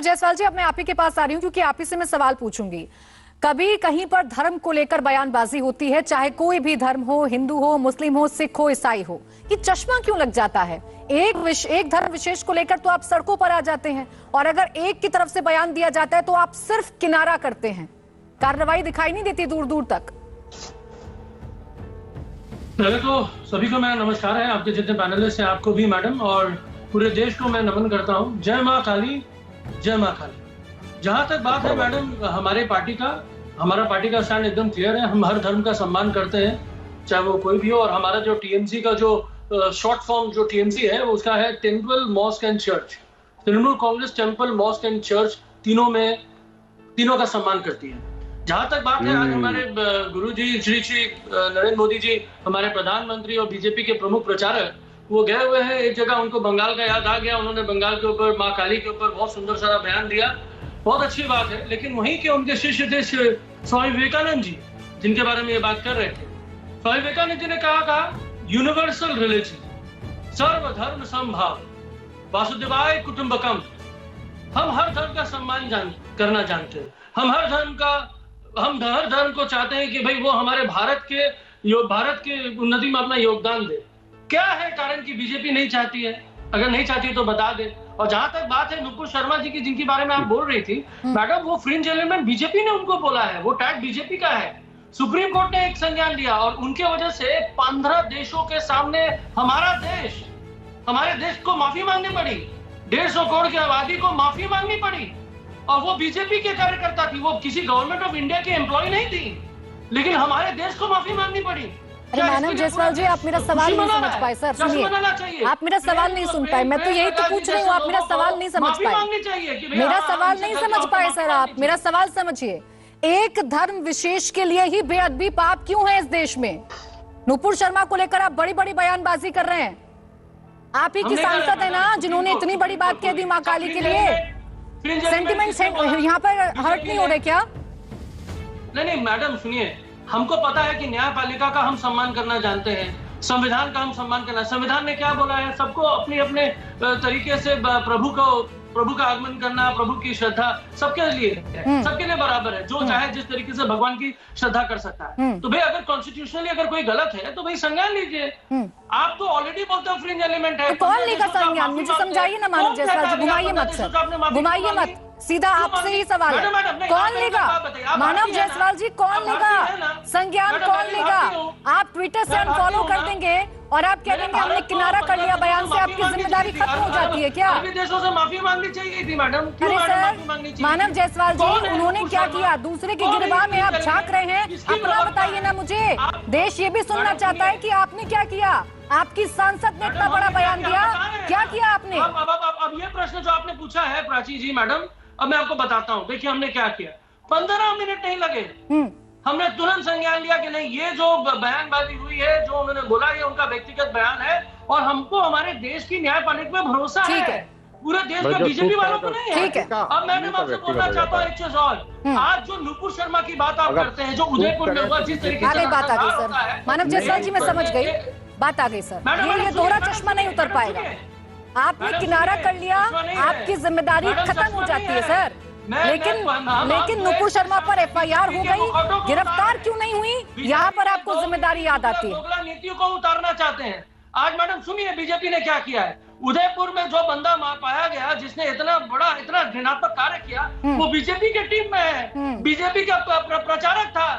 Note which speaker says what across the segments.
Speaker 1: जायसवाल जी, अब मैं आप ही के पास आ रही हूँ क्योंकि आप ही से मैं सवाल पूछूंगी। कभी कहीं पर धर्म को लेकर बयानबाजी होती है, चाहे कोई भी धर्म हो, हिंदू हो, मुस्लिम हो, सिख हो, ईसाई हो, कि चश्मा क्यों लग जाता है? एक धर्म विशेष को लेकर तो आप सड़कों पर आ जाते हैं, और अगर एक की तरफ से बयान दिया जाता है तो आप सिर्फ किनारा करते हैं, कार्रवाई दिखाई नहीं देती दूर दूर तक।
Speaker 2: पहले तो सभी को मेरा नमस्कार है, आपके जितने पैनलिस्ट हैं आपको भी मैडम, और पूरे देश को मैं नमन करता हूँ। जय माँ काली, जय माँ काली। जहां तक बात है मैडम हमारा पार्टी का स्टैंड एकदम क्लियर है। हम हर धर्म का सम्मान करते हैं, चाहे वो कोई भी हो। और हमारा जो टीएमसी का जो शॉर्ट फॉर्म जो टीएमसी है उसका है temple, mosque and church. Trinamool Congress temple, mosque and church तीनों का सम्मान करती है। जहां तक बात है, आज हमारे गुरु जी श्री नरेंद्र मोदी जी, हमारे प्रधानमंत्री और बीजेपी के प्रमुख प्रचारक, वो गए हुए हैं एक जगह, उनको बंगाल का याद आ गया। उन्होंने बंगाल के ऊपर, माँ काली के ऊपर बहुत सुंदर सारा बयान दिया, बहुत अच्छी बात है। लेकिन वहीं के उनके शिष्य थे स्वामी विवेकानंद जी, जिनके बारे में ये बात कर रहे थे। स्वामी विवेकानंद जी ने कहा यूनिवर्सल रिलीजन, सर्वधर्म समभाव, वासुदेवाय कुटुंबकम। हम हर धर्म का सम्मान करना जानते हैं। हम हर धर्म को चाहते हैं कि भाई वो हमारे भारत के उन्नति में अपना योगदान दे। क्या है कारण कि बीजेपी नहीं चाहती है? अगर नहीं चाहती तो बता दे। और जहां तक बात है नुपुर शर्मा जी की, जिनके बारे में आप बोल रही थी मैडम, वो फ्रिंज एलिमेंट बीजेपी ने उनको बोला है, वो टैग बीजेपी का है। सुप्रीम कोर्ट ने एक संज्ञान लिया और उनके वजह से 15 देशों के सामने हमारे देश को माफी मांगनी पड़ी। 150 करोड़ की आबादी को माफी मांगनी पड़ी। और वो बीजेपी के कार्यकर्ता थी, वो किसी गवर्नमेंट ऑफ इंडिया के एम्प्लॉय नहीं थी, लेकिन हमारे देश को माफी मांगनी पड़ी।
Speaker 1: अरे मानव जायसवाल जी, आप मेरा सवाल नहीं समझ पाए सर। सुनिए, आप मेरा सवाल नहीं सुन पाए। मैं तो यही तो पूछ रही हूँ, आप मेरा सवाल नहीं समझ पाए। मेरा सवाल नहीं समझ पाए सर। आप मेरा सवाल समझिए। एक धर्म विशेष के लिए ही बेअदबी पाप क्यों है इस देश में? नुपुर शर्मा को लेकर आप बड़ी बड़ी बयानबाजी कर रहे हैं। आप ही की सांसद है ना जिन्होंने इतनी बड़ी बात कह दी माँ काली के लिए। सेंटिमेंट यहाँ पर हर्ट नहीं हो रहे क्या?
Speaker 2: नहीं मैडम सुनिए, हमको पता है कि न्यायपालिका का हम सम्मान करना जानते हैं, संविधान का हम सम्मान करना। संविधान ने क्या बोला है? सबको अपने अपने तरीके से प्रभु का आगमन करना, प्रभु की श्रद्धा सबके लिए बराबर है। जो चाहे जिस तरीके से भगवान की श्रद्धा कर सकता है। तो भाई अगर कॉन्स्टिट्यूशनली अगर कोई गलत है तो भाई संज्ञान लीजिए। आप तो ऑलरेडी बोलते हो फ्रिंज एलिमेंट है।
Speaker 1: तो कौन लेगा संज्ञान? मुझे समझाइए ना मानव जायसवाल जी। घुमाइए मत सर, घुमाइए मत, सीधा आपसे ही सवाल है। कौन लेगा मानव जायसवाल जी? कौन लेगा संज्ञान? कौन लेगा? आप ट्विटर से अनफॉलो कर देंगे और आप कह देंगे हमने किनारा कर लिया बयान से, आपकी जिम्मेदारी खत्म हो जाती है क्या?
Speaker 2: देशों से माफी मांगनी चाहिए थी मैडम।
Speaker 1: अरे सर मानव जायसवाल जी, उन्होंने क्या किया? दूसरे की गिरबान में आप झांक रहे हैं। अपना बताइए ना मुझे। देश ये भी सुनना चाहता है कि आपने क्या किया। आपकी सांसद ने इतना बड़ा बयान दिया, क्या किया आपने?
Speaker 2: अब ये प्रश्न जो आपने पूछा है प्राची जी मैडम, अब मैं आपको बताता हूँ। देखिए हमने क्या किया, 15 मिनट नहीं लगे, हमने तुरंत संज्ञान लिया कि नहीं, ये जो बयानबाजी हुई है, जो उन्होंने बोला, ये उनका व्यक्तिगत बयान है और हमको हमारे देश की न्यायपालिका में भरोसा है। पूरे देश में बीजेपी वालों को नहीं है। अब मैंने आपसे बोलना चाहता हूँ एक चीज और। आज जो नुपुर शर्मा की बात आप करते हैं, जो उदयपुर में हुआ, जिस तरीके से
Speaker 1: बात आ गई सर। मानव जायसवाल जी मैं समझ गई, बात आ गई सर। ये दोहरा चश्मा नहीं उतर पाएगा। आपने किनारा कर लिया, आपकी जिम्मेदारी खत्म हो जाती है सर। लेकिन नुपुर शर्मा पर एफआईआर हो गई, गिरफ्तार क्यों नहीं हुई? यहाँ पर आपको जिम्मेदारी याद आती है।
Speaker 2: नीतियों को उतारना चाहते हैं। आज मैडम सुनिए बीजेपी ने क्या किया है। उदयपुर में जो बंदा पाया गया जिसने इतना घृणात्मक कार्य किया, वो बीजेपी के टीम में है, बीजेपी का प्रचारक था।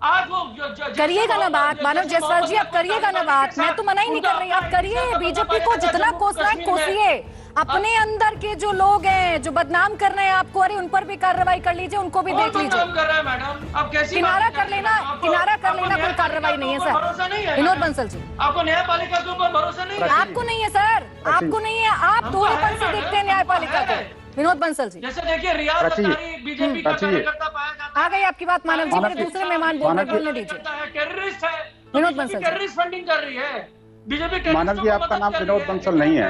Speaker 2: आज वो
Speaker 1: करिएगा ना बात मानव जायसवाल जी, आप करिएगा ना बात। मैं तो मना ही नहीं कर रही, आप करिए। बीजेपी को जितना कोसना है कोसिए। अपने अंदर के जो लोग हैं जो बदनाम कर रहे हैं आपको, अरे उन पर भी कार्रवाई कर लीजिए, उनको भी देख लीजिए। किनारा कर लेना कोई कार्रवाई नहीं है सर। विनोद बंसल जी,
Speaker 2: आपको न्यायपालिका के ऊपर भरोसा नहीं है?
Speaker 1: आपको नहीं है सर, आपको नहीं है। आप दोहरेपन से देखते हैं न्यायपालिका को। विनोद बंसल जी,
Speaker 2: जैसे देखिए रियाज अतारी बीजेपी का कार्यकर्ता पाया जाता है।
Speaker 1: आ गई आपकी बात मानव जी, मेरे दूसरे मेहमान बोलने दीजिए।
Speaker 2: टेररिस्ट है,
Speaker 1: विनोद बंसल,
Speaker 2: टेररिस्ट फंडिंग कर रही है बीजेपी।
Speaker 3: मानव जी आपका नाम विनोद बंसल नहीं है।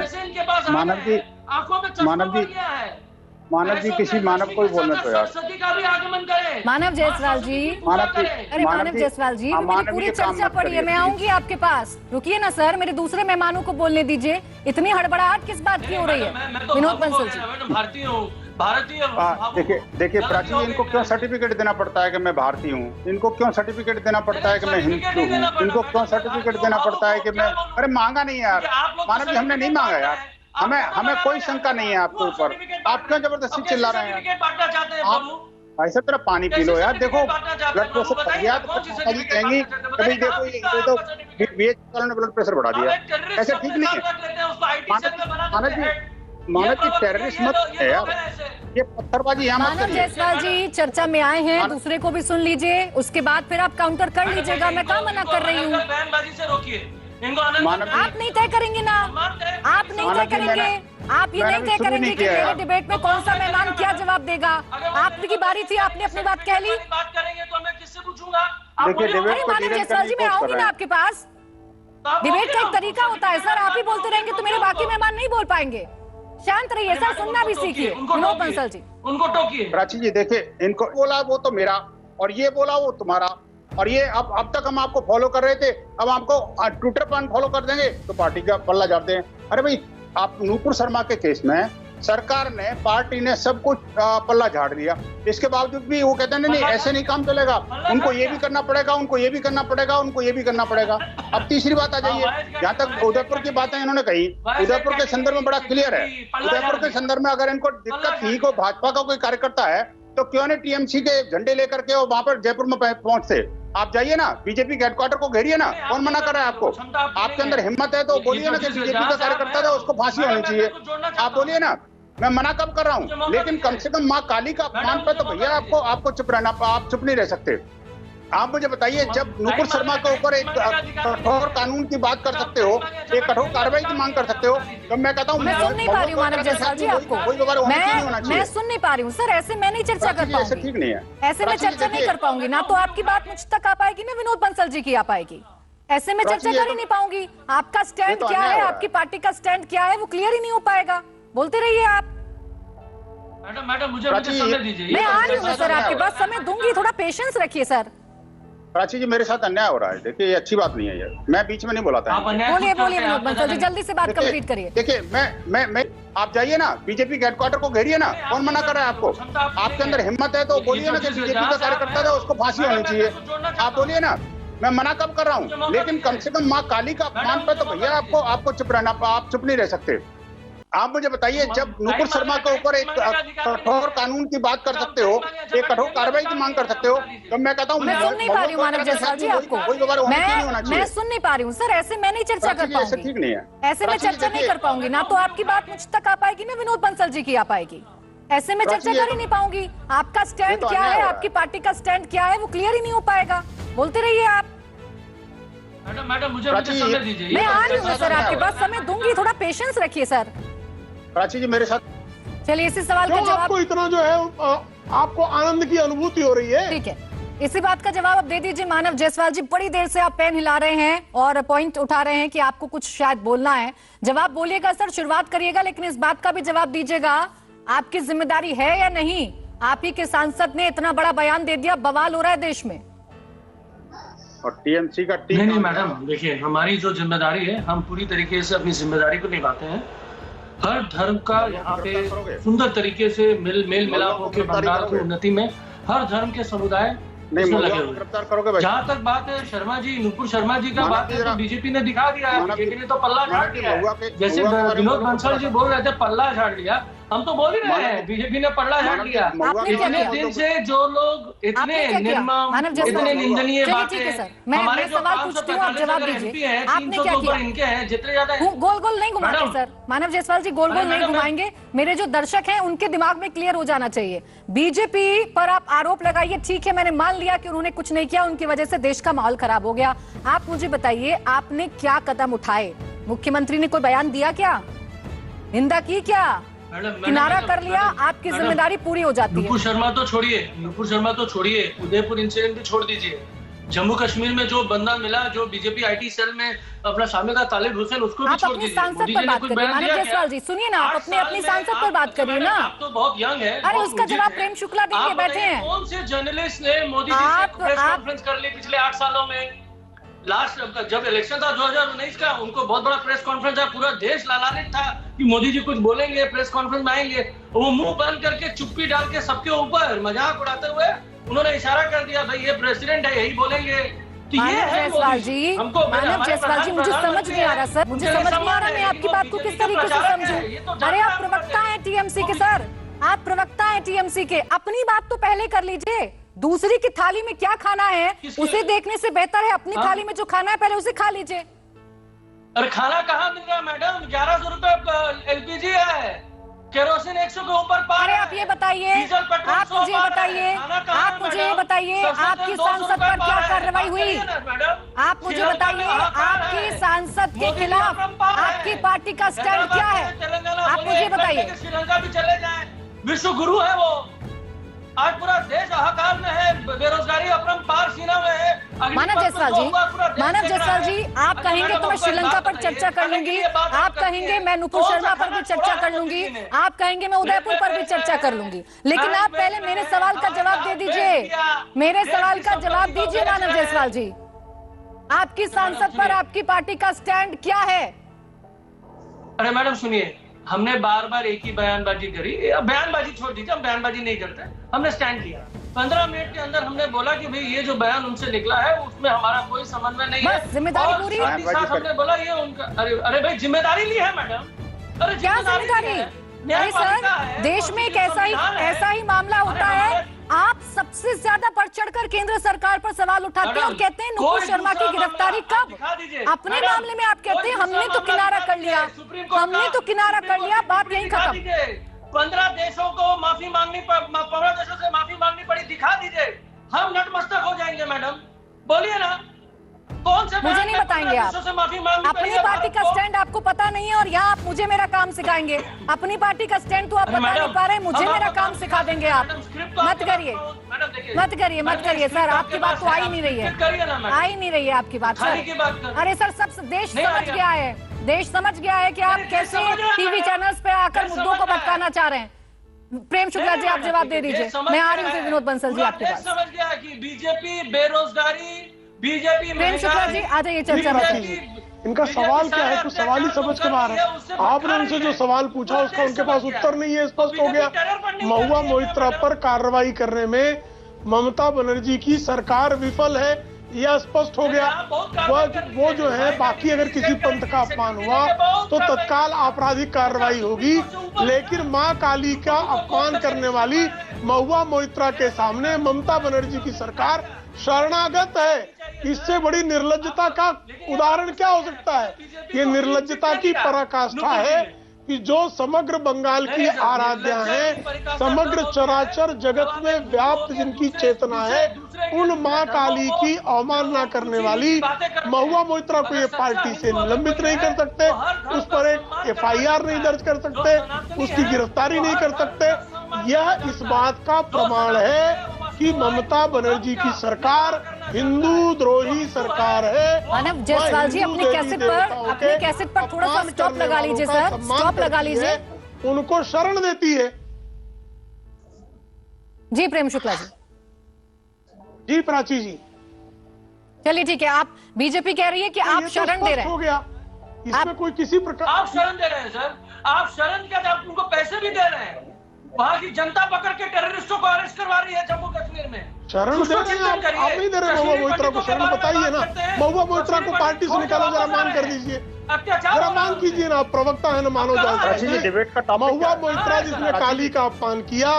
Speaker 3: मानव जी, मानव जी किसी मानव को ही बोलने तो यार।
Speaker 2: सरस्वती का भी आगमन करे।
Speaker 1: मानव जायसवाल जी, अरे मानव जायसवाल जी, मेरी पूरी चर्चा पड़ी है, मैं आऊंगी आपके पास। रुकिए ना सर, मेरे दूसरे मेहमानों को बोलने दीजिए। इतनी हड़बड़ाहट किस बात की हो रही है? विनोद बंसल जी,
Speaker 2: भारतीय हूँ, भारतीय
Speaker 3: देखिए प्राची जी, इनको क्यों सर्टिफिकेट देना पड़ता है कि मैं भारतीय हूँ? इनको क्यों सर्टिफिकेट देना पड़ता है कि मैं हिंदू हूँ? इनको क्यों सर्टिफिकेट देना पड़ता है कि मैं, अरे मांगा नहीं यार मानव जी, हमने नहीं मांगा यार, हमें कोई शंका नहीं है आपके ऊपर, आप क्यों जबरदस्ती चिल्ला रहे हैं? आप ऐसा तरह पानी पी लो यार, देखो ब्लड प्रेशर बढ़ गया तो कहेंगी कभी देखो ये तो BHP ने ब्लड प्रेशर बढ़ा दिया, ऐसा ठीक नहीं है। मानव जी टेररिस्ट मत है यार, ये पत्थरबाजी यहाँ मत
Speaker 1: मानव
Speaker 3: करिए।
Speaker 1: जायसवाल जी चर्चा में आए हैं, दूसरे को भी सुन लीजिए, उसके बाद फिर आप काउंटर कर लीजिएगा, मैं कहाँ मना कर रही हूँ। आप नहीं तय करेंगे ना, आप नहीं तय करेंगे, आप ये नहीं तय करेंगे कि मेरे डिबेट में कौन सा मेहमान क्या जवाब देगा। आपकी बारी थी, आपने अपनी बात कह ली। मानव जायसवाल जी मैं आऊंगी ना आपके पास, डिबेट का एक तरीका होता है सर, आप ही बोलते रहेंगे तो मेरे बाकी मेहमान नहीं बोल पाएंगे। शांत रहिए सर, सुनना भी सीखिए। विनोद बंसल जी,
Speaker 2: उनको टोकिए।
Speaker 3: प्राची जी देखिए, इनको बोला वो तो मेरा और ये बोला वो तुम्हारा, और ये अब तक हम आपको फॉलो कर रहे थे, अब आपको ट्विटर पर फॉलो कर देंगे तो पार्टी का पल्ला झाड़ते हैं। अरे भाई, आप नूपुर शर्मा के केस में सरकार ने, पार्टी ने सब कुछ पल्ला झाड़ दिया, इसके बावजूद भी वो कहते हैं नहीं ऐसे नहीं काम चलेगा, उनको ये भी करना पड़ेगा, उनको ये भी करना पड़ेगा, उनको ये भी करना पड़ेगा। अब तीसरी बात आ जाइए, जहाँ तक उदयपुर की बातें इन्होंने कही, उदयपुर के संदर्भ में बड़ा क्लियर है। उदयपुर के संदर्भ में अगर इनको दिक्कत थी को भाजपा का कोई कार्यकर्ता है तो क्यों नहीं TMC के झंडे लेकर के और वहां पर जयपुर में पहुंचते? आप जाइए ना, बीजेपी के हेडक्वार्टर को घेरिए ना, कौन मना कर रहा है आपको? आपके अंदर हिम्मत है तो बोलिए ना कि बीजेपी का कार्यकर्ता था उसको फांसी होनी चाहिए, आप बोलिए ना, मैं मना कब कर रहा हूँ, लेकिन कम से कम माँ काली का अपमान पे तो भैया आपको चुप रहना, आप चुप नहीं रह सकते। आप मुझे बताइए, जब नूपुर शर्मा के ऊपर एक कठोर कानून की बात कर सकते हो, एक कठोर कार्रवाई की मांग कर सकते हो, तो मैं कहता हूँ
Speaker 1: मैं सुन नहीं पा रही हूँ मानव जायसवाल जी आपको, मैं सुन नहीं पा रही हूँ सर, ऐसे मैं नहीं चर्चा कर पाऊंगी,
Speaker 3: ठीक नहीं है,
Speaker 1: ऐसे मैं चर्चा नहीं कर पाऊंगी ना, तो आपकी बात मुझ तक आ पाएगी ना विनोद बंसल जी की आ पाएगी, ऐसे में चर्चा कर ही नहीं पाऊंगी। आपका स्टैंड क्या है, आपकी पार्टी का स्टैंड क्या है, वो क्लियर ही नहीं हो पाएगा, बोलते रहिए आप।
Speaker 2: मैडम मुझे समय दीजिए,
Speaker 1: मैं आ रही हूँ सर, आपके पास समय दूंगी, थोड़ा पेशेंस रखिए सर।
Speaker 3: प्राची जी मेरे साथ अन्याय हो रहा है, देखिए ये अच्छी बात नहीं है, ये मैं बीच में नहीं बोला था।
Speaker 1: बोलिए विनोद बंसल जी, जल्दी से बात कंप्लीट करिए।
Speaker 3: देखिए मैं आप जाइए ना, बीजेपी के हेडक्वार्टर को घेरिए ना, कौन मना कर रहा है आपको? आपके अंदर हिम्मत है तो बोलिए ना कि बीजेपी का कार्यकर्ता था उसको फांसी होनी चाहिए, आप बोलिए ना, मैं मना कब कर रहा हूँ, लेकिन कम से कम माँ काली का अपमान पे तो भैया आपको चुप रहना, आप चुप नहीं रह सकते। आप मुझे बताइए, जब नूपुर शर्मा के ऊपर एक कठोर कानून की बात कर सकते हो, एक कठोर कार्रवाई की मांग कर सकते हो, तो मैं कहता हूँ
Speaker 1: मैं सुन नहीं पा रही हूँ मानव जायसवाल जी आपको, मैं सुन नहीं पा रही हूँ सर, ऐसे मैं नहीं चर्चा कर पाऊंगी,
Speaker 3: ठीक नहीं है,
Speaker 1: ऐसे में चर्चा नहीं कर पाऊंगी ना, तो आपकी बात मुझ तक आ पाएगी ना विनोद बंसल जी की आ पाएगी, ऐसे में चर्चा कर ही नहीं पाऊंगी। आपका स्टैंड क्या है, आपकी पार्टी का स्टैंड क्या है, वो क्लियर ही नहीं हो पाएगा, बोलते रहिए आप।
Speaker 2: मैडम मुझे समय दीजिए,
Speaker 1: मैं आ रही हूँ सर, आपके पास समय दूंगी, थोड़ा पेशेंस रखिए सर।
Speaker 3: प्राची जी मेरे साथ
Speaker 1: चलिए, इसी सवाल का जवाब,
Speaker 4: आपको इतना जो है आपको आनंद की अनुभूति हो रही है,
Speaker 1: ठीक है, इसी बात का जवाब अब दे दीजिए मानव जायसवाल जी। बड़ी देर से आप पेन हिला रहे हैं और पॉइंट उठा रहे हैं कि आपको कुछ शायद बोलना है, जवाब बोलिएगा सर, शुरुआत करिएगा, लेकिन इस बात का भी जवाब दीजिएगा, आपकी जिम्मेदारी है या नहीं? आप ही के सांसद ने इतना बड़ा बयान दे दिया, बवाल हो रहा है देश में,
Speaker 3: और TMC का टीम।
Speaker 2: नहीं मैडम, देखिए हमारी जो जिम्मेदारी है, हम पूरी तरीके से अपनी जिम्मेदारी को निभाते हैं। हर धर्म का यहाँ पे सुंदर तरीके से मेल मिलाप होकर बंगाल की उन्नति में हर धर्म के समुदाय इसमें लगे हुए।
Speaker 3: गिरफ्तार करोगे भाई?
Speaker 2: जहाँ तक बात है शर्मा जी, नूपुर शर्मा जी का बात है, तो बीजेपी ने दिखा दिया है, बीजेपी ने तो पल्ला झाड़ दिया है, जैसे विनोद बंसल जी बोल रहे थे पल्ला झाड़ लिया, हम तो बोल ही रहे हैं बीजेपी ने पल्ला झाड़ लिया। इतने दिन से जो लोग इतने निर्मम, इतने निंदनीय बातें,
Speaker 1: मैं सवाल पूछती हूँ, आप जवाब दीजिए, आपने क्या किया?
Speaker 2: इनके हैं जितने ज्यादा
Speaker 1: गोल गोल नहीं घुमाते सर, मानव जायसवाल जी गोल गोल नहीं घुमाएंगे, मेरे जो दर्शक हैं उनके दिमाग में क्लियर हो जाना चाहिए। बीजेपी पर आप आरोप लगाइए, ठीक है, मैंने मान लिया कि उन्होंने कुछ नहीं किया, उनकी वजह से देश का माहौल खराब हो गया। आप मुझे बताइए, आपने क्या कदम उठाए? मुख्यमंत्री ने कोई बयान दिया क्या, निंदा की क्या, किनारा कर लिया? आपकी जिम्मेदारी पूरी हो जाती है।
Speaker 2: नूपुर शर्मा तो छोड़िए, उदयपुर इंसिडेंट भी छोड़ दीजिए, जम्मू कश्मीर में जो बंदा मिला, जो बीजेपी IT सेल में अपना शामिल था, तालिब हुसैन, उसको भी छोड़ दीजिए।
Speaker 1: सांसद पर बात करिए मानव जायसवाल जी, सुनिए ना, आप अपनी सांसद पर बात करिए ना।
Speaker 2: आप तो बहुत यंग है।
Speaker 1: अरे उसका जवाब प्रेम शुक्ला देंगे, बैठे हैं।
Speaker 2: कौन से जर्नलिस्ट ने मोदी जी से प्रेस कॉन्फ्रेंस कर ली पिछले 8 सालों में? लास्ट जब इलेक्शन था 2019 का, उनको बहुत बड़ा प्रेस कॉन्फ्रेंस था, पूरा देश लालान्वित था कि मोदी जी कुछ बोलेंगे, प्रेस कॉन्फ्रेंस में आएंगे। वो मुंह बंद करके चुप्पी डाल के सबके ऊपर मजाक उड़ाते हुए उन्होंने इशारा कर दिया, भाई ये प्रेसिडेंट है, यही बोलेंगे। तो ये
Speaker 1: मानव जायसवाल जी, मानव जायसवाल जी, मुझे समझ नहीं आ रहा सर, मुझे समझ नहीं आ रहा मैं आपकी बात को किस तरीके से समझूं। अरे आप प्रवक्ता हैं टीएमसी के सर, आप प्रवक्ता हैं टीएमसी के, अपनी बात तो पहले कर लीजिए। दूसरी की थाली में क्या खाना है उसे देखने से बेहतर है अपनी थाली में जो खाना है पहले उसे खा लीजिए।
Speaker 2: अरे खाना कहाँ मिल रहा है मैडम? 1100 रुपए एलपीजी है, केरोसिन 100 के ऊपर पार।
Speaker 1: अरे आप ये बताइए, आप मुझे बताइए, आप मुझे ये बताइए, आपकी सांसद पर क्या कार्रवाई हुई? आप मुझे बताइए, आपकी सांसद के खिलाफ आपकी पार्टी का स्टैंड क्या है? आप मुझे बताइए।
Speaker 2: श्रीलंका भी चले जाए, विश्व गुरु है वो। आज पूरा देश हाहाकार में है, बेरोजगारी अपरंपार सीमा में है।
Speaker 1: मानव जायसवाल जी, मानव जायसवाल जी, आप कहेंगे तो मैं श्रीलंका पर चर्चा कर लूंगी, आप कहेंगे मैं नुपुर शर्मा पर भी चर्चा कर लूंगी, आप कहेंगे मैं उदयपुर पर भी चर्चा कर लूंगी, लेकिन आप पहले मेरे सवाल का जवाब दे दीजिए। मेरे सवाल का जवाब दीजिए मानव जायसवाल जी, आपकी सांसद पर आपकी पार्टी का स्टैंड क्या है?
Speaker 2: अरे मैडम सुनिए, हमने बार बार एक ही बयानबाजी करी, बयानबाजी छोड़ दीजिए, हम बयानबाजी नहीं करते, हमने स्टैंड लिया। 15 मिनट के अंदर हमने बोला कि भाई ये जो बयान उनसे निकला है उसमें हमारा कोई समन्वय नहीं है,
Speaker 1: जिम्मेदारी पूरी।
Speaker 2: हमने बोला ये उनका, अरे भाई जिम्मेदारी ली है मैडम। अरे
Speaker 1: क्या जिम्मेदारी? अरे सर, देश में एक ऐसा ही मामला होता है, आप सबसे ज्यादा बढ़ चढ़कर केंद्र सरकार पर सवाल उठाते हैं और कहते हैं नुपुर शर्मा की गिरफ्तारी कब? अपने मामले में आप कहते हैं हमने तो किनारा कर लिया, हमने तो किनारा कर लिया, बात यही खत्म।
Speaker 2: 15 देशों को माफी मांगनी, 15 देशों से माफी मांगनी पड़ी, दिखा दीजिए, हम नतमस्तक हो जाएंगे मैडम। बोलिए ना, कौन से
Speaker 1: मुझे नहीं बताएंगे आप, अपनी पार्टी का स्टैंड आपको पता नहीं है और यहाँ आप मुझे मेरा काम सिखाएंगे। अपनी पार्टी का स्टैंड तो आप बता नहीं पा रहे, मुझे मेरा काम सिखा देंगे आप। मत करिए, मत करिए, मत करिए सर, आपकी बात तो आ ही नहीं रही है, आ ही नहीं रही है आपकी बात सर। अरे सर, सब देश समझ गया है, देश समझ गया है कि आप कैसे टीवी चैनल्स पे आकर मुद्दों को भटकाना चाह रहे हैं। प्रेम शुक्ला जी, आप जवाब दे दीजिए, मैं आ रही हूँ फिर विनोद बंसल जी आपके पास।
Speaker 2: समझ गया कि बीजेपी बेरोजगारी, बीजेपी
Speaker 1: प्रेम शुक्ला जी आ जाइए चर्चा में।
Speaker 4: इनका सवाल क्या है, कुछ सवाल ही समझ के बाहर है। आपने उनसे जो सवाल पूछा उसका उनके पास उत्तर नहीं है, स्पष्ट हो गया। महुआ मोइत्रा पर कार्रवाई करने में ममता बनर्जी की सरकार विफल है, यह स्पष्ट हो गया। वो जो है, बाकी अगर किसी पंथ का अपमान हुआ तो तत्काल आपराधिक कार्रवाई होगी, लेकिन मां काली का अपमान करने वाली महुआ मोइत्रा के सामने ममता बनर्जी की सरकार शरणागत है। इससे बड़ी निर्लज्जता का उदाहरण क्या हो सकता है? ये निर्लज्जता की पराकाष्ठा है कि जो समग्र बंगाल की आराध्या है, समग्र चराचर जगत में व्याप्त जिनकी चेतना है, उन मां काली की अवमानना करने वाली महुआ मोइत्रा को ये पार्टी से निलंबित नहीं कर सकते, उस पर एक FIR नहीं दर्ज कर सकते, उसकी गिरफ्तारी नहीं कर सकते। यह इस बात का प्रमाण है कि ममता बनर्जी की सरकार हिंदू द्रोही सरकार है।
Speaker 1: मानव जायसवाल जी, अपने कैसेट पर थोड़ा सा स्टॉप लगा लीजिए सर, स्टॉप लगा लीजिए।
Speaker 4: उनको शरण देती है।
Speaker 1: जी प्रेम शुक्ला जी।
Speaker 4: जी प्राची जी,
Speaker 1: चलिए ठीक है, आप बीजेपी कह रही है कि आप शरण दे रहे हैं।
Speaker 4: हो गया, इसमें कोई किसी प्रकार
Speaker 2: आप शरण दे रहे हैं सर, आप शरण क्या, आप उनको पैसे भी दे रहे हैं। वहाँ की जनता पकड़ के टेररिस्टों को अरेस्ट करवा रही है जम्मू कश्मीर में।
Speaker 4: शरण दे रहे हैं आप नहीं दे रहे महुआ मोइत्रा को शरण, बताइए ना। महुआ मोइत्रा को पार्टी से निकालो, जरा मान कर दीजिए, जरा मान कीजिए ना, आप प्रवक्ता है ना मानव जायसवाल। महुआ मोइत्रा जिसने काली का अपमान किया,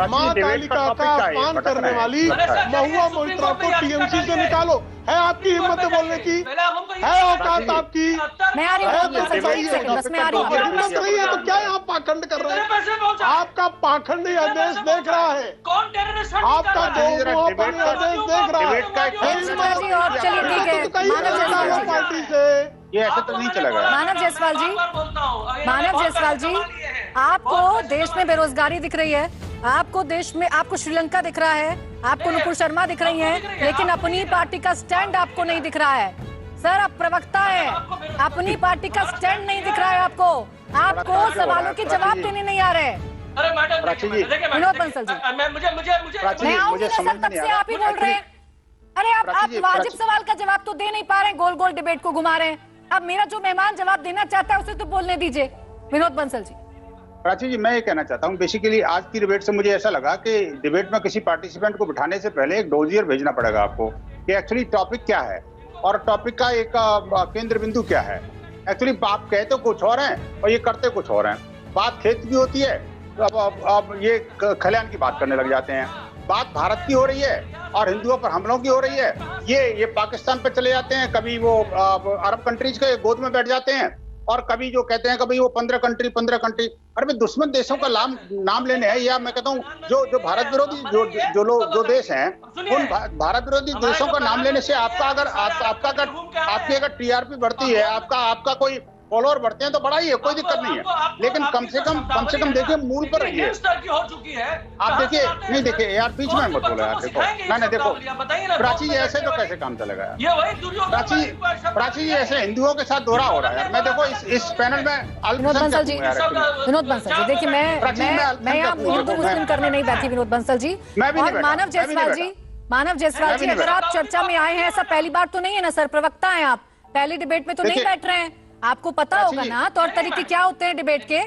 Speaker 4: मां काली का अपमान करने वाली महुआ मोइत्रा को TMC से निकालो। है आपकी हिम्मत बोलने की? है औकात आपकी?
Speaker 1: मैं आ रही हूँ, बस मैं आ रही हूँ।
Speaker 4: हिम्मत नहीं है तो क्या आप पाखंड कर रहे हैं? आपका पाखंडी आदेश देख रहा है, आपका आदेश देख रहा है।
Speaker 1: चलिए ठीक है, मानव जायसवाल जी,
Speaker 4: पार्टी से
Speaker 3: ये ऐसे तो नहीं चलेगा।
Speaker 1: मानव जायसवाल जी, मानव जायसवाल जी, आपको देश में बेरोजगारी दिख रही है, आपको देश में, आपको श्रीलंका दिख रहा है, आपको नुपुर शर्मा दिख रही हैं, लेकिन अपनी पार्टी का स्टैंड आपको नहीं दिख रहा है। सर, आप प्रवक्ता है, अपनी पार्टी का स्टैंड नहीं दिख रहा है आपको सवालों के जवाब देने नहीं आ रहे।
Speaker 2: अरे मैडम
Speaker 1: विनोद बंसल जी, मैं आऊंगी ना सर, तब से आप ही बोल रहे हैं। अरे आप
Speaker 3: प्राची जी,
Speaker 1: वाजिब
Speaker 3: प्राची-
Speaker 1: सवाल का जवाब तो दे नहीं पा रहे हैं, गोल गोल डिबेट को घुमा रहे हैं। अब मेरा जो मेहमान जवाब देना चाहता है उसे तो बोलने दीजिए। विनोद बंसल जी।
Speaker 3: प्राची जी, मैं ये कहना चाहता हूँ, बेसिकली आज की डिबेट से मुझे ऐसा लगा कि डिबेट में किसी पार्टिसिपेंट को बिठाने से पहले एक डोजियर भेजना पड़ेगा आपको कि एक्चुअली टॉपिक क्या है और टॉपिक का एक केंद्र बिंदु क्या है। एक्चुअली आप कहते कुछ और हैं और ये करते कुछ और हैं। बात खेत की होती है तो अब ये खलिहान की बात करने लग जाते हैं। बात भारत की हो रही है और हिंदुओं पर हमलों की हो रही है, ये पाकिस्तान पे चले जाते हैं, कभी वो अरब कंट्रीज के गोद में बैठ जाते हैं और कभी जो कहते हैं कि भाई वो 15 कंट्री। अरे भाई दुश्मन देशों का नाम लेने हैं, या मैं कहता हूँ जो भारत विरोधी जो देश हैं उन भारत विरोधी देशों का नाम लेने से आपकी अगर टीआरपी बढ़ती है, आपका कोई फॉलोअर बढ़ते हैं तो बड़ा ही है, कोई दिक्कत नहीं है। लेकिन कम से कम देखिए मूल पर रहिए। आप देखिए, नहीं देखिए यार, बीच में मत बोलो यार। देखो मैंने देखो प्राची जी, ऐसे तो कैसे काम चलेगा यार। प्राची जी ऐसे हिंदुओं के साथ दोहरा हो रहा है यार। मैं देखो इस पैनल में
Speaker 1: विनोद बंसल जी, देखिए मैं यहाँ हिंदू मुस्लिम करने नहीं बैठी विनोद बंसल जी। और मानव जायसवाल जी, अगर आप चर्चा में आए हैं, ऐसा पहली बार तो नहीं है ना सर? प्रवक्ता हैं आप, पहली डिबेट में तो नहीं बैठ रहे हैं, आपको पता होगा ना तौर तरीके क्या होते हैं डिबेट के।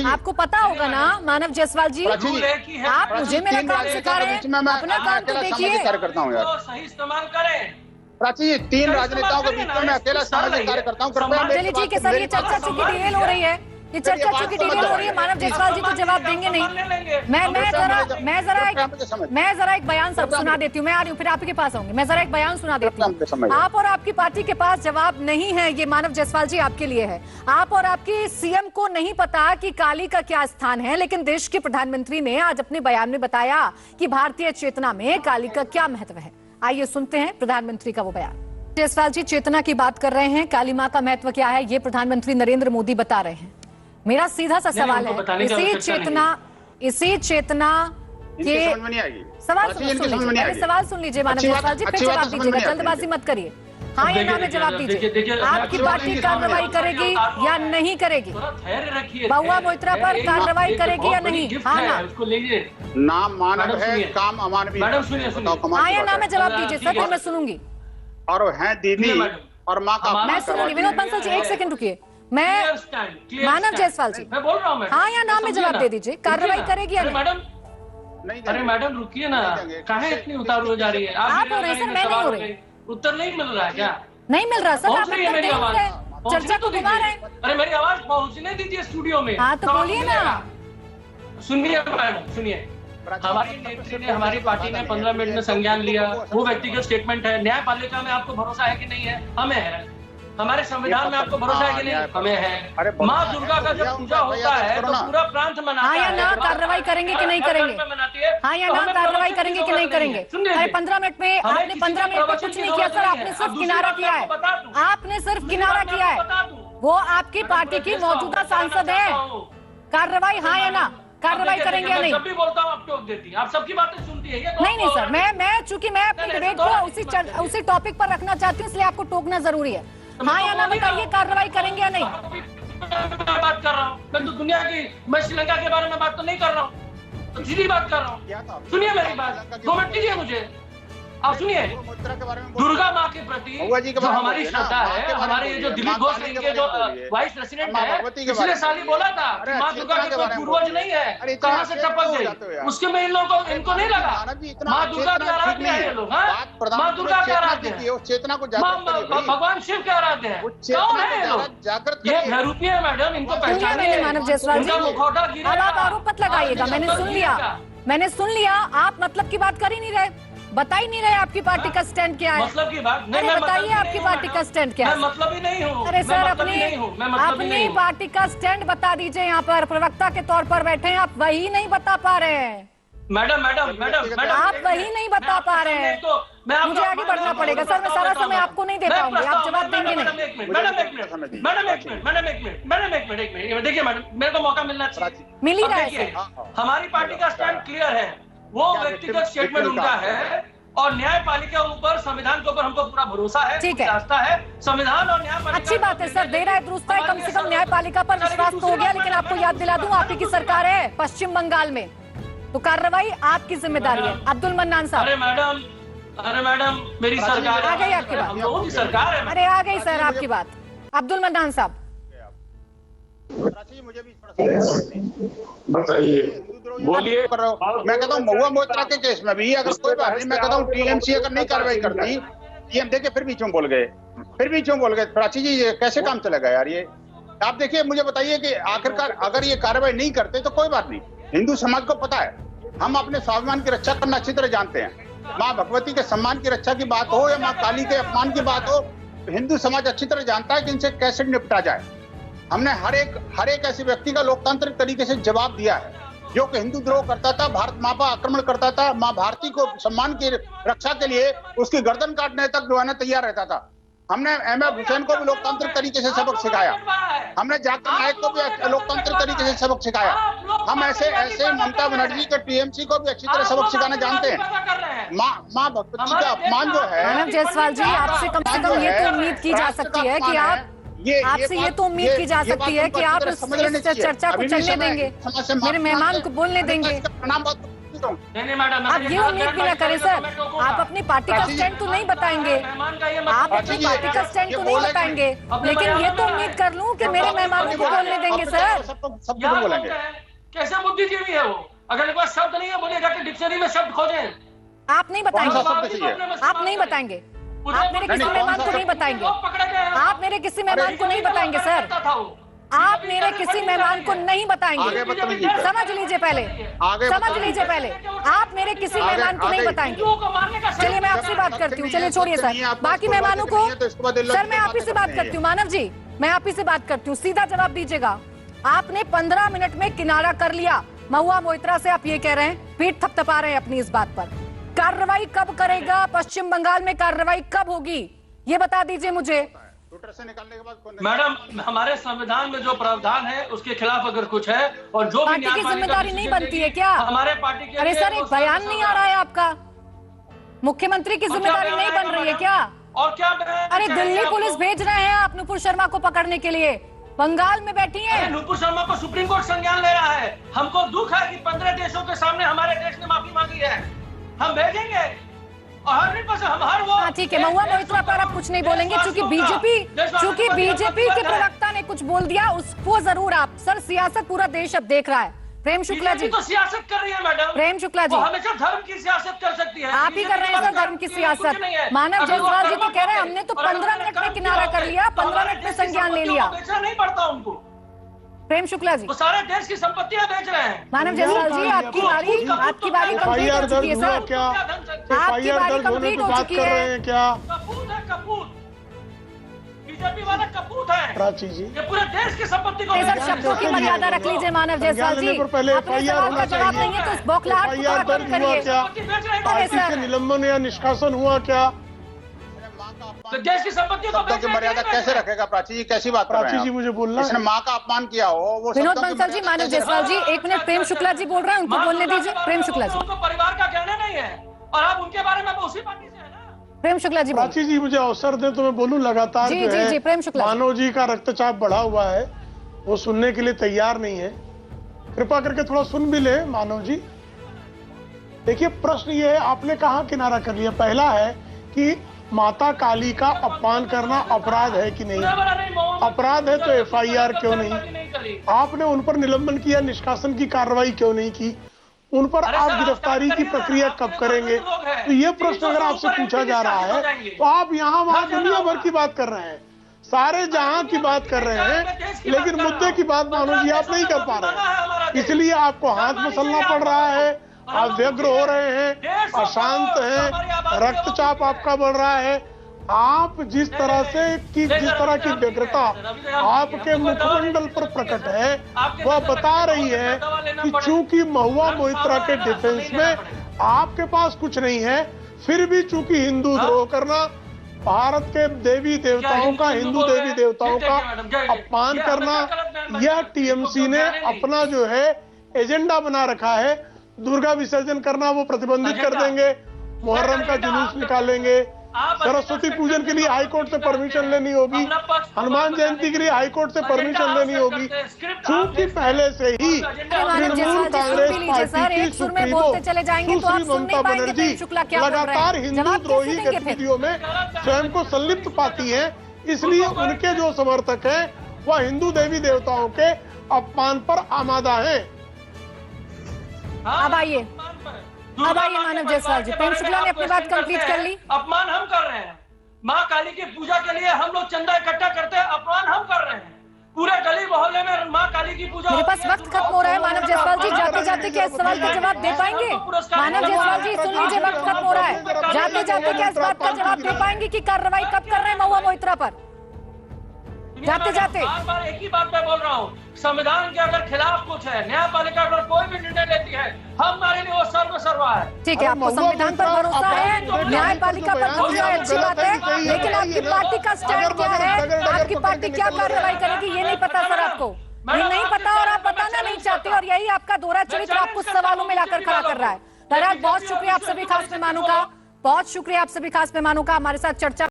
Speaker 1: आपको पता होगा ना मानव जायसवाल जी। आप मुझे मेरा काम सिखा रहे हैं, अपना काम तो देखिए।
Speaker 3: कार्यकर्ता हूँ यार,
Speaker 2: सही इस्तेमाल करें।
Speaker 3: प्राची जी, 3 राजनेताओं के बीच में मैं अकेला सामाजिक कार्यकर्ता हूँ।
Speaker 1: चलिए ठीक है सर, ये चर्चा चूंकि डिटेल हो रही है, ये चर्चा चूंकि डिटेल हो रही है, मानव जायसवाल जी तो जवाब देंगे नहीं। मैं जरा एक बयान सुना देती हूँ। मैं आ रही हूँ, फिर आपके पास आऊंगी। मैं जरा एक बयान सुना देती हूँ। आप और आपकी पार्टी के पास जवाब नहीं है, ये मानव जायसवाल जी आपके लिए है। आप और आपकी सीएम को नहीं पता कि काली का क्या स्थान है, लेकिन देश के प्रधानमंत्री ने आज अपने बयान में बताया कि भारतीय चेतना में काली का क्या महत्व है। आइए सुनते हैं प्रधानमंत्री का वो बयान। जायसवाल जी चेतना की बात कर रहे हैं, काली माँ का महत्व क्या है ये प्रधानमंत्री नरेंद्र मोदी बता रहे हैं। मेरा सीधा सा सवाल है, इसी चेतना के सवाल सुन लीजिए मानव जायसवाल जी, फिर जवाब दीजिएगा, जल्दबाजी मत करिए। हाँ या ना में जवाब दीजिए। आपकी पार्टी कार्रवाई करेगी या नहीं करेगी? बहुआ मोइत्रा पर कार्रवाई करेगी या नहीं? हाँ ना?
Speaker 3: नाम मानव है, काम अमानवीय।
Speaker 1: हाँ या ना में जवाब दीजिए सर, फिर मैं सुनूंगी।
Speaker 3: और है दीदी और माँ का
Speaker 1: मैं सुनूंगी। विनोद बंसल जी 1 सेकंड रुकिए। मैं मानव जायसवाल जी,
Speaker 2: मैं बोल रहा हूँ,
Speaker 1: हाँ या ना में जवाब दे दीजिए, कार्रवाई करेगी या नहीं?
Speaker 3: नहीं।
Speaker 2: अरे मैडम रुकिए ना, काहे इतनी उतारू हो जा रही है?
Speaker 1: आप हो रहे सर, मैं नहीं हो रही।
Speaker 2: उत्तर नहीं मिल रहा है क्या?
Speaker 1: नहीं मिल रहा सर, आप
Speaker 2: पहुंच रही है मेरी आवाज?
Speaker 1: चर्चा को घुमा रहे हैं।
Speaker 2: अरे मेरी आवाज पहुंचने दीजिए स्टूडियो में।
Speaker 1: हाँ तो बोलिए ना।
Speaker 2: सुनिए मैडम, सुनिए। हमारी नेत्री ने, हमारी पार्टी ने 15 मिनट में संज्ञान लिया, वो व्यक्तिगत स्टेटमेंट है। न्यायपालिका में आपको भरोसा है कि नहीं है? हमें है। हमारे संविधान में आपको भरोसा है कि नहीं? हमें है। माँ दुर्गा का जब पूजा होता है तो पूरा प्रांत मनाता है।
Speaker 1: हाँ या ना कार्रवाई करेंगे कि नहीं करेंगे? हाँ या ना कार्रवाई करेंगे कि नहीं करेंगे? अरे 15 मिनट में आपने 15 मिनट में कुछ नहीं किया सर, आपने सिर्फ किनारा किया है। आपने सिर्फ किनारा किया है। वो आपकी पार्टी की मौजूदा सांसद है। कार्रवाई हाँ या ना? कार्रवाई करेंगे या नहीं?
Speaker 2: जब भी बोलता हूँ आप टोक देती हैं, आप सबकी बातें सुनती है।
Speaker 1: नहीं सर, मैं चूंकि मैं अपनी डिबेट को उसी टॉपिक पर रखना चाहती हूँ, इसलिए आपको टोकना जरूरी है। हाँ या ना बताइए, कार्रवाई करेंगे या नहीं?
Speaker 2: मैं बात कर रहा हूँ, मैं तो दुनिया की, मैं श्रीलंका के बारे में बात तो नहीं कर रहा हूँ, तो सीधी बात कर रहा हूँ। सुनिए मेरी बात, 2 मिनट दीजिए मुझे। आप सुनिए, दुर्गा माँ के प्रति जो हमारी श्रद्धा है, हमारे ये जो दिलीप घोष इनके जो वाइस प्रेसिडेंट है, पिछले साल ही बोला था कि माँ दुर्गा के कोई पूर्वज नहीं है, कहाँ से टपक गई, उसके में इन लोगों को इनको नहीं लगा। माँ दुर्गा के आराध्य है ये लोग। माँ दुर्गा के आराध्य है, भगवान शिव के आराध्य है। कौन है ये लोग? ये भैरूपी है मैडम, इनको पहचानिए।
Speaker 1: मानव जायसवाल जी,
Speaker 2: मुखौटा गिरा।
Speaker 1: अब आप आरोप मत लगाइएगा। मैंने सुन लिया, आप मतलब की बात कर ही नहीं रहे, बता ही नहीं रहे आपकी पार्टी का स्टैंड क्या है।
Speaker 2: मतलब की बात नहीं,
Speaker 1: अरे बताइए आपकी पार्टी का स्टैंड क्या है?
Speaker 2: मैं मतलब ही नहीं हूँ।
Speaker 1: अरे सर अपनी पार्टी का स्टैंड बता दीजिए। यहाँ पर प्रवक्ता के तौर पर बैठे हैं, आप वही नहीं बता पा रहे हैं।
Speaker 2: मैडम
Speaker 1: आप वही नहीं बता पा रहे हैं, तो मुझे आगे बढ़ना पड़ेगा सर। मैं सारा समय आपको नहीं दे पाऊंगी, आप जवाब देंगे नहीं।
Speaker 2: मैडम एक मिनट, देखिए मैडम, मेरे को मौका मिलना चाहिए।
Speaker 1: मिल ही रहा है।
Speaker 2: हमारी पार्टी का स्टैंड क्लियर है, वो व्यक्तिगत स्टेटमेंट उनका है, और न्यायपालिका ऊपर, संविधान के ऊपर हमको पूरा भरोसा है,
Speaker 1: ठीक है,
Speaker 2: रास्ता है। संविधान और न्यायपालिका
Speaker 1: अच्छी बात है सर, दे रहा है दुरुस्त है, कम से कम न्यायपालिका पर विश्वास तो हो गया। लेकिन आपको याद दिला दूं, आप ही की सरकार है पश्चिम बंगाल में, तो कार्रवाई आपकी जिम्मेदारी है। अब्दुल मन्नान साहब।
Speaker 2: अरे मैडम, अरे मैडम मेरी सरकार
Speaker 1: आ गई आपकी बात।
Speaker 2: हम लोगों की सरकार है।
Speaker 1: अरे आ गई सर आपकी बात। अब्दुल मन्नान साहब,
Speaker 3: मुझे भी
Speaker 5: बताइए, बोलिए।
Speaker 3: मैं कहता हूँ महुआ मोइत्रा के केस में भी अगर कोई बात नहीं, मैं कहता हूँ टीएमसी अगर नहीं कार्रवाई करती, ये हम देखिए फिर भी क्यों बोल गए, प्राची जी ये कैसे काम चलेगा यार। ये आप देखिए, मुझे बताइए कि आखिरकार अगर ये कार्रवाई नहीं करते तो कोई बात नहीं, हिंदू समाज को पता है, हम अपने स्वाभिमान की रक्षा करना अच्छी तरह जानते हैं। माँ भगवती के सम्मान की रक्षा की बात हो या माँ काली के अपमान की बात हो, हिंदू समाज अच्छी तरह जानता है कि इनसे कैसे निपटा जाए। हमने हर एक ऐसे व्यक्ति का लोकतांत्रिक तरीके से जवाब दिया है जो कि हिंदू द्रोह करता था, भारत माँ पर आक्रमण करता था, माँ भारती को सम्मान की रक्षा के लिए उसकी गर्दन काटने तक जो है ना तैयार रहता था। हमने एम.एफ. हुसैन को भी लोकतांत्रिक तरीके से सबक सिखाया, हमने जाकिर नायक को भी लोकतांत्रिक तरीके से सबक सिखाया। हम ऐसे ममता बनर्जी के टीएमसी को भी अच्छी तरह सबक सिखाना जानते हैं। माँ भगवती का अपमान जो है।
Speaker 1: मानव जायसवाल जी, आपसे कम से कम ये तो उम्मीद की जा सकती है कि आपसे ये तो उम्मीद की जा सकती है कि आप इस चर्चा को चलने देंगे, मेरे मेहमान को बोलने देंगे। आप ये उम्मीद भी ना करें सर, आप अपनी पार्टी का स्टैंड तो नहीं बताएंगे, आप अपनी पार्टी का स्टैंड तो नहीं बताएंगे, लेकिन ये तो उम्मीद कर लूं कि मेरे मेहमानों को बोलने देंगे सर।
Speaker 3: सबको बोलेंगे।
Speaker 2: कैसे बुद्धिजीवी है वो? अगर कोई शब्द नहीं है बोलिए, जाके डिक्शनरी में शब्द खोजें।
Speaker 1: आप नहीं बताएंगे, आप नहीं बताएंगे, आप मेरे किसी मेहमान को नहीं बताएंगे, आप मेरे किसी मेहमान को नहीं बताएंगे सर, आप मेरे किसी मेहमान को नहीं बताएंगे। समझ लीजिए पहले, समझ लीजिए पहले, आप मेरे किसी मेहमान को नहीं बताएंगे। चलिए मैं आपसे बात करती हूँ, चलिए छोड़िए सर बाकी मेहमानों को। सर मैं आप ही से बात करती हूँ, मानव जी मैं आप ही से बात करती हूँ, सीधा जवाब दीजिएगा। आपने 15 मिनट में किनारा कर लिया महुआ मोइत्रा से, आप ये कह रहे हैं, पीठ थपथपा रहे हैं अपनी इस बात पर। कार्रवाई कब करेगा? पश्चिम बंगाल में कार्रवाई कब होगी ये बता दीजिए मुझे।
Speaker 3: से निकालने के बाद
Speaker 2: मैडम हमारे संविधान में जो प्रावधान है उसके खिलाफ अगर कुछ है और जो
Speaker 1: पार्टी की जिम्मेदारी नहीं बनती है क्या?
Speaker 2: हमारे पार्टी के
Speaker 1: अरे सर एक बयान नहीं आ रहा है आपका, मुख्यमंत्री की जिम्मेदारी नहीं बन रही है क्या?
Speaker 2: और क्या?
Speaker 1: अरे दिल्ली पुलिस भेज रहे हैं आप नुपुर शर्मा को पकड़ने के लिए, बंगाल में बैठी है।
Speaker 2: नुपुर शर्मा को सुप्रीम कोर्ट संज्ञान ले रहा है। हमको दुख है कि 15 देशों के सामने हमारे देश ने माफी मांगी है, हम भेजेंगे और 100% हम हर वो।
Speaker 1: हाँ ठीक है, महुआ मोइत्रा पर आप कुछ नहीं बोलेंगे क्योंकि बीजेपी के प्रवक्ता ने कुछ बोल दिया, उसको जरूर आप। सर सियासत पूरा देश अब देख रहा है। प्रेम शुक्ला जी
Speaker 2: तो सियासत कर रही है मैडम।
Speaker 1: प्रेम शुक्ला जी
Speaker 2: हमेशा धर्म की सियासत कर सकती है,
Speaker 1: आप ही कर रहे हैं सर धर्म की सियासत। मानव जायसवाल जी तो कह रहे हैं हमने तो 15 मिनट में किनारा कर लिया, 15 मिनट में संज्ञान ले लिया।
Speaker 2: बेचना नहीं पड़ता उनको।
Speaker 1: प्रेम शुक्ला जी
Speaker 2: वो सारे देश की संपत्तियां बेच रहे हैं।
Speaker 1: मानव जायसवाल जी आपकी बारी कंप्लीट हो चुकी है सर, आपकी बारी कंप्लीट हो चुकी है।
Speaker 4: क्या
Speaker 2: कपूत है, कपूत बीजेपी वाला कपूत है
Speaker 4: प्राची जी,
Speaker 2: ये पूरे देश की संपत्ति को
Speaker 1: सर शब्दों की मर्यादा रख लीजिए मानव जायसवाल जी,
Speaker 4: पहले
Speaker 1: अपने सवाल का जवाब नहीं है तो इस बौखलाहट को थोड़ा कम करिए।
Speaker 4: क्या
Speaker 1: अरे
Speaker 4: पार्टी
Speaker 1: सर
Speaker 4: से निलंबन या निष्कासन हुआ क्या?
Speaker 2: तो देश की संपत्ति को
Speaker 3: शब्दों की मर्यादा कैसे रखेगा? प्राची जी कैसी बात कर रहे
Speaker 4: प्राची
Speaker 3: हैं
Speaker 4: जी
Speaker 3: आप?
Speaker 4: मुझे बोलना
Speaker 3: इसने माँ का अपमान किया हो वो
Speaker 1: विनोद
Speaker 3: शब्दों की
Speaker 1: बंसल जी,
Speaker 3: मर्यादा
Speaker 1: मानव
Speaker 3: कैसे
Speaker 1: जायसवाल जी
Speaker 3: रखेगा?
Speaker 1: एक मिनट, प्रेम शुक्ला जी बोल रहे हैं उनको बोलने दीजिए। प्रेम शुक्ला जी,
Speaker 2: उनको परिवार का कहना नहीं है और आप उनके बारे में उसी पार्टी से है ना।
Speaker 1: प्रेम शुक्ला जी
Speaker 4: प्राची जी मुझे अवसर दे तो मैं बोलूं। लगातार
Speaker 1: जी
Speaker 4: जो
Speaker 1: जी
Speaker 4: है,
Speaker 1: जी प्रेम शुक्ला जी।
Speaker 4: मानव जी का रक्तचाप बढ़ा हुआ है, वो सुनने के लिए तैयार नहीं है। कृपा करके थोड़ा सुन भी ले मानव जी। देखिए प्रश्न ये है, आपने कहाँ किनारा कर लिया? पहला है कि माता काली का अपमान करना अपराध है कि नहीं? अपराध है तो एफआईआर क्यों नहीं? आपने उन पर निलंबन किया, निष्कासन की कार्रवाई क्यों नहीं की? उन पर आप गिरफ्तारी की प्रक्रिया कब करेंगे? तो ये प्रश्न अगर आपसे पूछा जा रहा है तो आप यहाँ वहाँ दुनिया भर की बात कर रहे हैं, सारे जहां की बात कर रहे हैं, लेकिन मुद्दे की बात मानो जी आप नहीं कर पा रहे हैं। इसलिए आपको हाथ मसलना पड़ रहा है, आप व्यग्र हो रहे हैं, अशांत हैं, रक्तचाप आपका बढ़ रहा है। आप जिस तरह की व्यग्रता आपके मुखमंडल पर प्रकट है वह बता रही है कि चूंकि महुआ मोइत्रा के डिफेंस में आपके पास कुछ नहीं है, फिर भी चूंकि हिंदू द्रोह करना, भारत के देवी देवताओं का, हिंदू देवी देवताओं का अपमान करना, यह टीएमसी ने अपना जो है एजेंडा बना रखा है। दुर्गा विसर्जन करना वो प्रतिबंधित कर देंगे, मुहर्रम का जुलूस निकालेंगे, सरस्वती पूजन के लिए हाईकोर्ट से परमिशन लेनी होगी, हनुमान जयंती के लिए हाईकोर्ट से परमिशन लेनी होगी, क्योंकि पहले से ही तृणमूल कांग्रेस पार्टी की सुप्रीमो सुश्री ममता बनर्जी लगातार हिंदूद्रोही गतिविधियों में स्वयं को संलिप्त पाती है। इसलिए उनके जो समर्थक हैं वह हिंदू देवी देवताओं के अपमान पर आमादा हैं।
Speaker 1: अब आइए मानव जायसवाल जी, प्रेम शुक्ला ने अपनी बात कंप्लीट कर ली।
Speaker 2: अपमान हम कर रहे हैं, माँ काली की पूजा के लिए हम लोग चंदा इकट्ठा करते हैं, अपमान हम कर रहे हैं। पूरे गली मोहल्ले में माँ काली की पूजा।
Speaker 1: मेरे पास वक्त खत्म हो रहा है मानव जायसवाल जी, जाते जाते क्या इस सवाल का जवाब दे पाएंगे? मानव जायसवाल जी सुन लीजिए, वक्त खत्म हो रहा है, जाते जाते क्या इस बात का जवाब दे पाएंगे कि कार्रवाई कब कर रहे हैं महुआ मोइत्रा पर? जाते जाते
Speaker 2: बार एक ही बात मैं बोल रहा हूँ, संविधान के अगर खिलाफ कुछ है, न्यायपालिका अगर कोई भी निर्णय लेती है, हमारे लिए वो सर्वसर्वा है।
Speaker 1: ठीक है, आपको संविधान पर भरोसा है, न्यायपालिका पर भरोसा है, अच्छी बात है, लेकिन आपकी पार्टी का स्टैंड क्या है? आपकी पार्टी क्या कार्रवाई करेगी ये नहीं पता सर आपको, ये नहीं पता और आप बताना नहीं चाहते, और यही आपका दोहरा चरित्र आपको सवालों में लाकर खड़ा कर रहा है। बहरहाल बहुत शुक्रिया आप सभी खास मेहमानों का, बहुत शुक्रिया आप सभी खास मेहमानों का हमारे साथ चर्चा